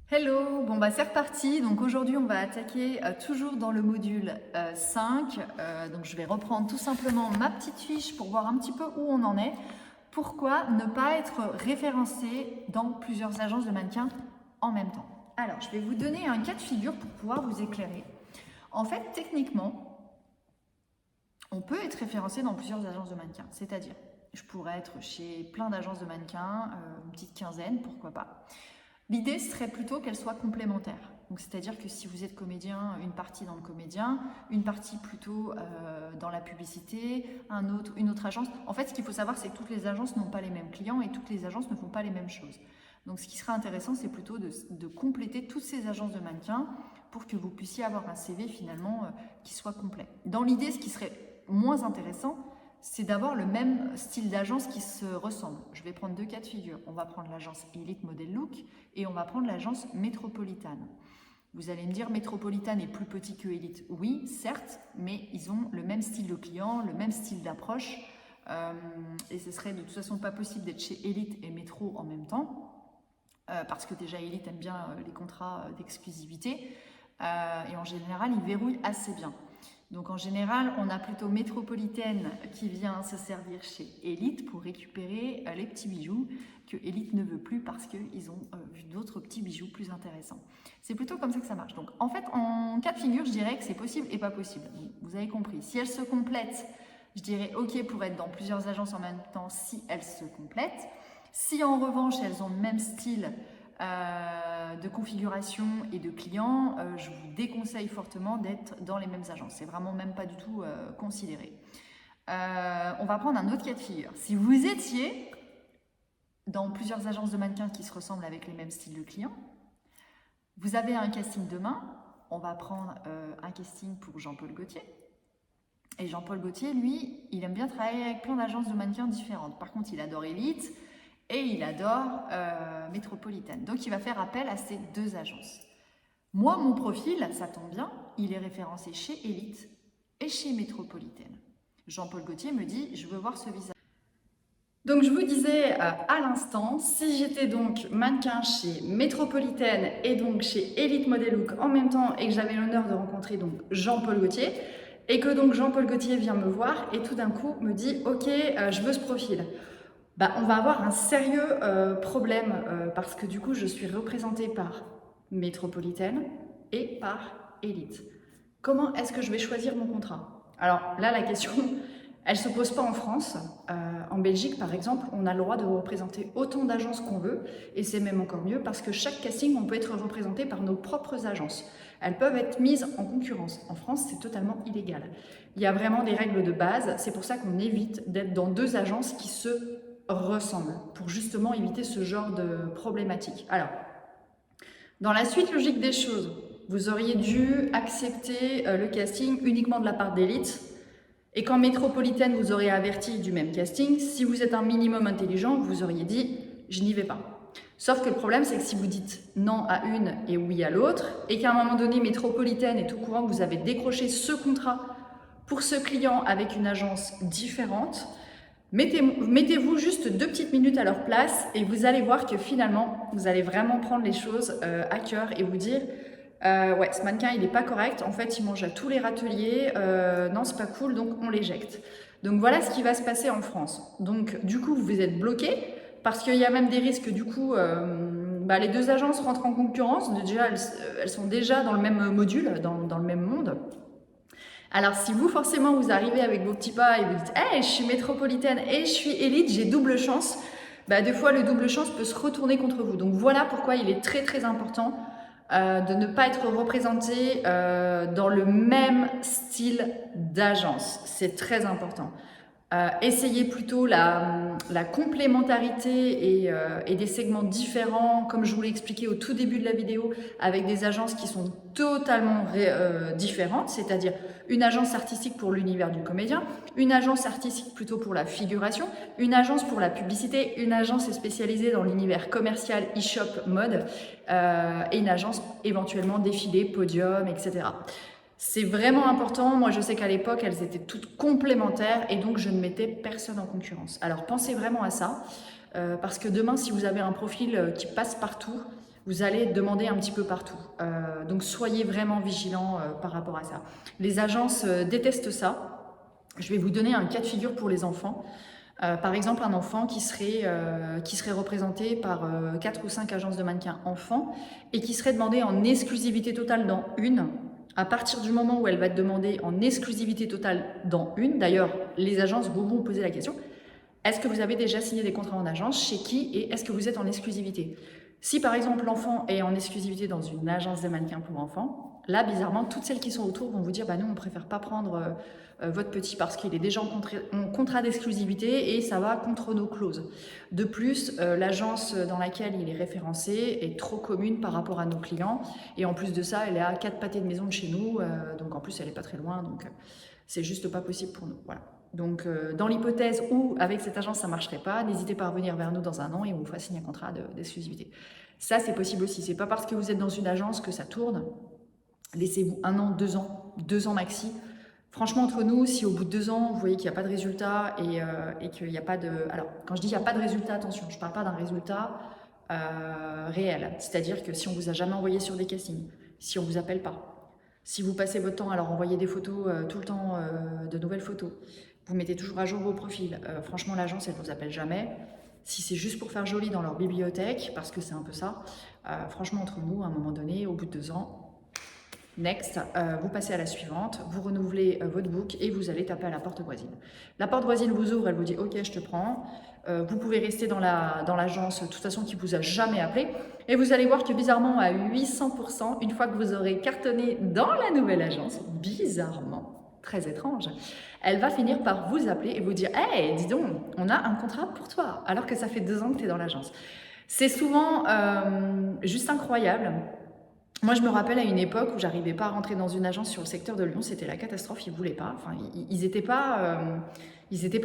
Hello, bon bah c'est reparti. Donc aujourd'hui on va attaquer toujours dans le module 5. Donc je vais reprendre tout simplement ma petite fiche pour voir un petit peu où on en est. Pourquoi ne pas être référencé dans plusieurs agences de mannequins en même temps? Alors je vais vous donner un cas de figure pour pouvoir vous éclairer. En fait techniquement, on peut être référencé dans plusieurs agences de mannequins. C'est-à-dire, je pourrais être chez plein d'agences de mannequins, une petite quinzaine, pourquoi pas. L'idée serait plutôt qu'elle soit complémentaire. Donc, c'est-à-dire que si vous êtes comédien, une partie dans le comédien, une partie plutôt dans la publicité, une autre agence. En fait, ce qu'il faut savoir, c'est que toutes les agences n'ont pas les mêmes clients et toutes les agences ne font pas les mêmes choses. Donc, ce qui sera intéressant, c'est plutôt de compléter toutes ces agences de mannequins pour que vous puissiez avoir un CV finalement qui soit complet. Dans l'idée, ce qui serait moins intéressant, c'est d'avoir le même style d'agence qui se ressemble. Je vais prendre deux cas de figure. On va prendre l'agence Elite Model Look et on va prendre l'agence Métropolitane. Vous allez me dire, Métropolitane est plus petit que Elite. Oui, certes, mais ils ont le même style de client, le même style d'approche. Et ce serait de toute façon pas possible d'être chez Elite et Métro en même temps. Parce que déjà Elite aime bien les contrats d'exclusivité. Et en général, ils verrouillent assez bien. Donc en général, on a plutôt Métropolitaine qui vient se servir chez Elite pour récupérer les petits bijoux que Elite ne veut plus parce qu'ils ont vu d'autres petits bijoux plus intéressants. C'est plutôt comme ça que ça marche. Donc en fait, en cas de figure, je dirais que c'est possible et pas possible. Vous avez compris. Si elles se complètent, je dirais OK pour être dans plusieurs agences en même temps si elles se complètent. Si en revanche, elles ont le même style de configuration et de clients, je vous déconseille fortement d'être dans les mêmes agences. C'est vraiment même pas du tout considéré. On va prendre un autre cas de figure. Si vous étiez dans plusieurs agences de mannequins qui se ressemblent avec les mêmes styles de clients, vous avez un casting demain, on va prendre un casting pour Jean-Paul Gaultier. Et Jean-Paul Gaultier, lui, il aime bien travailler avec plein d'agences de mannequins différentes. Par contre, il adore Elite et il adore Métropolitaine. Donc, il va faire appel à ces deux agences. Moi, mon profil, ça tombe bien, il est référencé chez Elite et chez Métropolitaine. Jean-Paul Gaultier me dit, je veux voir ce visage. Donc, je vous disais à l'instant, si j'étais donc mannequin chez Métropolitaine et donc chez Elite Model Look en même temps et que j'avais l'honneur de rencontrer donc Jean-Paul Gaultier, et que donc Jean-Paul Gaultier vient me voir et tout d'un coup me dit « Ok, je veux ce profil ». Bah, on va avoir un sérieux problème parce que du coup, je suis représentée par Métropolitaine et par Elite. Comment est-ce que je vais choisir mon contrat? Alors là, la question, elle ne se pose pas en France. En Belgique, par exemple, on a le droit de représenter autant d'agences qu'on veut et c'est même encore mieux parce que chaque casting, on peut être représenté par nos propres agences. Elles peuvent être mises en concurrence. En France, c'est totalement illégal. Il y a vraiment des règles de base. C'est pour ça qu'on évite d'être dans deux agences qui se ressemblent pour justement éviter ce genre de problématique. Alors, dans la suite logique des choses, vous auriez dû accepter le casting uniquement de la part d'Elite et quand Métropolitaine vous aurait averti du même casting, si vous êtes un minimum intelligent, vous auriez dit « je n'y vais pas ». Sauf que le problème, c'est que si vous dites non à une et oui à l'autre, et qu'à un moment donné, Métropolitaine est au courant que vous avez décroché ce contrat pour ce client avec une agence différente, mettez-vous juste 2 petites minutes à leur place et vous allez voir que finalement, vous allez vraiment prendre les choses à cœur et vous dire ouais, ce mannequin, il n'est pas correct. En fait, il mange à tous les râteliers. Non, c'est pas cool, donc on l'éjecte. Donc voilà ce qui va se passer en France. Donc du coup, vous êtes bloqué parce qu'il y a même des risques. Du coup, les deux agences rentrent en concurrence. Déjà, elles sont déjà dans le même module, dans le même monde. Alors si vous forcément vous arrivez avec vos petits pas et vous dites hey, je suis Métropolitaine et je suis Elite, j'ai double chance, des fois le double chance peut se retourner contre vous. Donc voilà pourquoi il est très très important de ne pas être représenté dans le même style d'agence. C'est très important. Essayez plutôt la complémentarité et des segments différents, comme je vous l'ai expliqué au tout début de la vidéo, avec des agences qui sont totalement différentes, c'est-à-dire une agence artistique pour l'univers du comédien, une agence artistique plutôt pour la figuration, une agence pour la publicité, une agence spécialisée dans l'univers commercial, e-shop, mode, et une agence éventuellement défilé, podium, etc. C'est vraiment important. Moi, je sais qu'à l'époque, elles étaient toutes complémentaires et donc je ne mettais personne en concurrence. Alors, pensez vraiment à ça parce que demain, si vous avez un profil qui passe partout, vous allez demander un petit peu partout. Donc soyez vraiment vigilants par rapport à ça. Les agences détestent ça. Je vais vous donner un cas de figure pour les enfants. Par exemple, un enfant qui serait représenté par 4 ou 5 agences de mannequins enfants et qui serait demandé en exclusivité totale dans une. À partir du moment où elle va être demandée en exclusivité totale dans une, d'ailleurs, les agences vont vous poser la question, est-ce que vous avez déjà signé des contrats en agence, chez qui, et est-ce que vous êtes en exclusivité? Si par exemple l'enfant est en exclusivité dans une agence de mannequins pour enfants, là bizarrement toutes celles qui sont autour vont vous dire bah nous on préfère pas prendre votre petit parce qu'il est déjà en contrat d'exclusivité et ça va contre nos clauses. De plus, l'agence dans laquelle il est référencé est trop commune par rapport à nos clients et en plus de ça elle est à 4 pâtés de maison de chez nous, donc en plus elle est pas très loin, donc c'est juste pas possible pour nous. Voilà. Donc, dans l'hypothèse où, avec cette agence, ça ne marcherait pas, n'hésitez pas à revenir vers nous dans un an et on vous fera signer un contrat d'exclusivité. Ça, c'est possible aussi. C'est pas parce que vous êtes dans une agence que ça tourne. Laissez-vous 1 an, 2 ans maxi. Franchement, entre nous, si au bout de 2 ans, vous voyez qu'il n'y a pas de résultat et qu'il n'y a pas de... Alors, quand je dis il n'y a pas de résultat, attention, je ne parle pas d'un résultat réel. C'est-à-dire que si on ne vous a jamais envoyé sur des castings, si on ne vous appelle pas, si vous passez votre temps à leur envoyer des photos tout le temps, de nouvelles photos, vous mettez toujours à jour vos profils. Franchement, l'agence, elle ne vous appelle jamais. Si c'est juste pour faire joli dans leur bibliothèque, parce que c'est un peu ça, franchement, entre nous, à un moment donné, au bout de 2 ans, next, vous passez à la suivante, vous renouvelez votre book et vous allez taper à la porte voisine. La porte voisine vous ouvre, elle vous dit « Ok, je te prends ». Vous pouvez rester dans l'agence, de toute façon, qui vous a jamais appelé. Et vous allez voir que bizarrement, à 800%, une fois que vous aurez cartonné dans la nouvelle agence, bizarrement, très étrange, elle va finir par vous appeler et vous dire « Hey, dis donc, on a un contrat pour toi », alors que ça fait 2 ans que tu es dans l'agence. C'est souvent juste incroyable. Moi, je me rappelle à une époque où j'arrivais pas à rentrer dans une agence sur le secteur de Lyon, c'était la catastrophe, ils voulaient pas. Enfin, ils étaient pas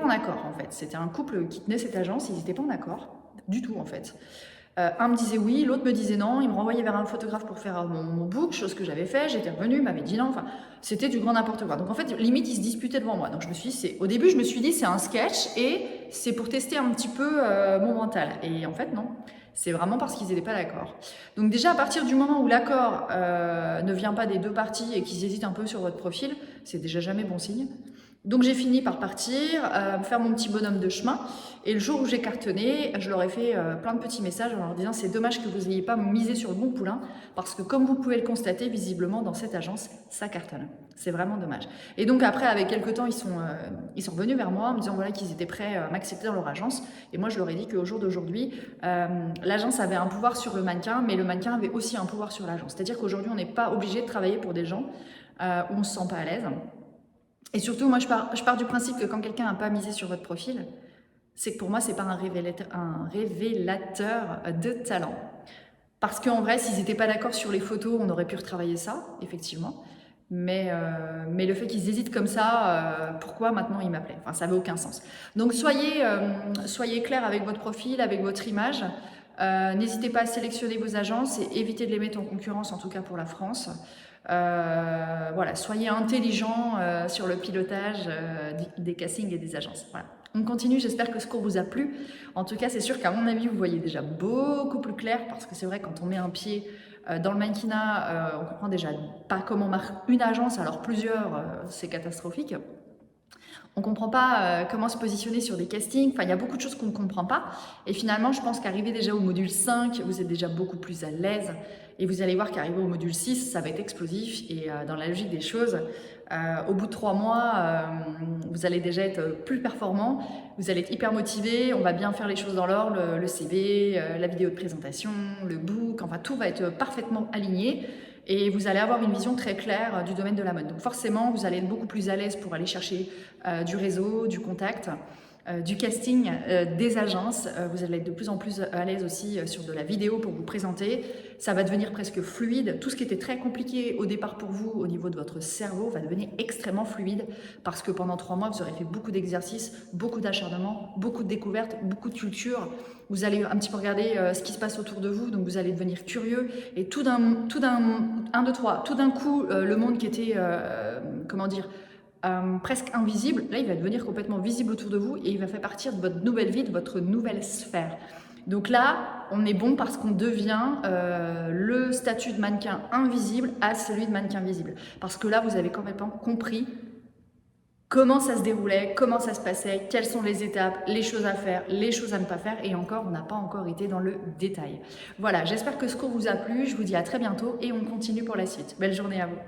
en accord en fait. C'était un couple qui tenait cette agence, ils étaient pas en accord du tout en fait. Un me disait oui, l'autre me disait non, il me renvoyait vers un photographe pour faire mon book, chose que j'avais fait, j'étais revenue, il m'avait dit non, enfin, c'était du grand n'importe quoi. Donc en fait, limite, ils se disputaient devant moi. Donc je me suis dit, au début, je me suis dit, c'est un sketch et c'est pour tester un petit peu mon mental. Et en fait, non, c'est vraiment parce qu'ils n'étaient pas d'accord. Donc déjà, à partir du moment où l'accord ne vient pas des deux parties et qu'ils hésitent un peu sur votre profil, c'est déjà jamais bon signe. Donc j'ai fini par partir, faire mon petit bonhomme de chemin. Et le jour où j'ai cartonné, je leur ai fait plein de petits messages en leur disant c'est dommage que vous n'ayez pas misé sur le bon poulain parce que comme vous pouvez le constater, visiblement dans cette agence, ça cartonne. C'est vraiment dommage. Et donc après, avec quelques temps, ils sont revenus vers moi en me disant voilà, qu'ils étaient prêts à m'accepter dans leur agence. Et moi, je leur ai dit qu'au jour d'aujourd'hui, l'agence avait un pouvoir sur le mannequin, mais le mannequin avait aussi un pouvoir sur l'agence. C'est-à-dire qu'aujourd'hui, on n'est pas obligé de travailler pour des gens où on ne se sent pas à l'aise. Et surtout, moi, je pars du principe que quand quelqu'un n'a pas misé sur votre profil, c'est que pour moi, c'est pas un révélateur de talent. Parce qu'en vrai, s'ils n'étaient pas d'accord sur les photos, on aurait pu retravailler ça, effectivement. Mais le fait qu'ils hésitent comme ça, pourquoi maintenant ils m'appelaient? Enfin, ça n'avait aucun sens. Donc, soyez clair avec votre profil, avec votre image. N'hésitez pas à sélectionner vos agences et évitez de les mettre en concurrence, en tout cas pour la France. Voilà, soyez intelligents sur le pilotage des castings et des agences. Voilà. On continue, j'espère que ce cours vous a plu. En tout cas, c'est sûr qu'à mon avis, vous voyez déjà beaucoup plus clair parce que c'est vrai, quand on met un pied dans le mannequinat, on comprend déjà pas comment marche une agence, alors plusieurs, c'est catastrophique. On ne comprend pas comment se positionner sur des castings. Enfin, il y a beaucoup de choses qu'on ne comprend pas. Et finalement, je pense qu'arriver déjà au module 5, vous êtes déjà beaucoup plus à l'aise. Et vous allez voir qu'arriver au module 6, ça va être explosif. Et dans la logique des choses, au bout de 3 mois, vous allez déjà être plus performant. Vous allez être hyper motivé. On va bien faire les choses dans l'ordre, le CV, la vidéo de présentation, le book. Enfin, tout va être parfaitement aligné. Et vous allez avoir une vision très claire du domaine de la mode. Donc forcément, vous allez être beaucoup plus à l'aise pour aller chercher du réseau, du contact, du casting, des agences. Vous allez être de plus en plus à l'aise aussi sur de la vidéo pour vous présenter. Ça va devenir presque fluide. Tout ce qui était très compliqué au départ pour vous au niveau de votre cerveau va devenir extrêmement fluide parce que pendant 3 mois, vous aurez fait beaucoup d'exercices, beaucoup d'acharnement, beaucoup de découvertes, beaucoup de culture. Vous allez un petit peu regarder ce qui se passe autour de vous, donc vous allez devenir curieux. Et tout d'un coup, le monde qui était, presque invisible, là, il va devenir complètement visible autour de vous et il va faire partie de votre nouvelle vie, de votre nouvelle sphère. Donc là, on est bon parce qu'on devient le statut de mannequin invisible à celui de mannequin visible. Parce que là, vous avez complètement compris comment ça se déroulait, comment ça se passait, quelles sont les étapes, les choses à faire, les choses à ne pas faire, et encore, on n'a pas encore été dans le détail. Voilà, j'espère que ce cours vous a plu, je vous dis à très bientôt et on continue pour la suite. Belle journée à vous.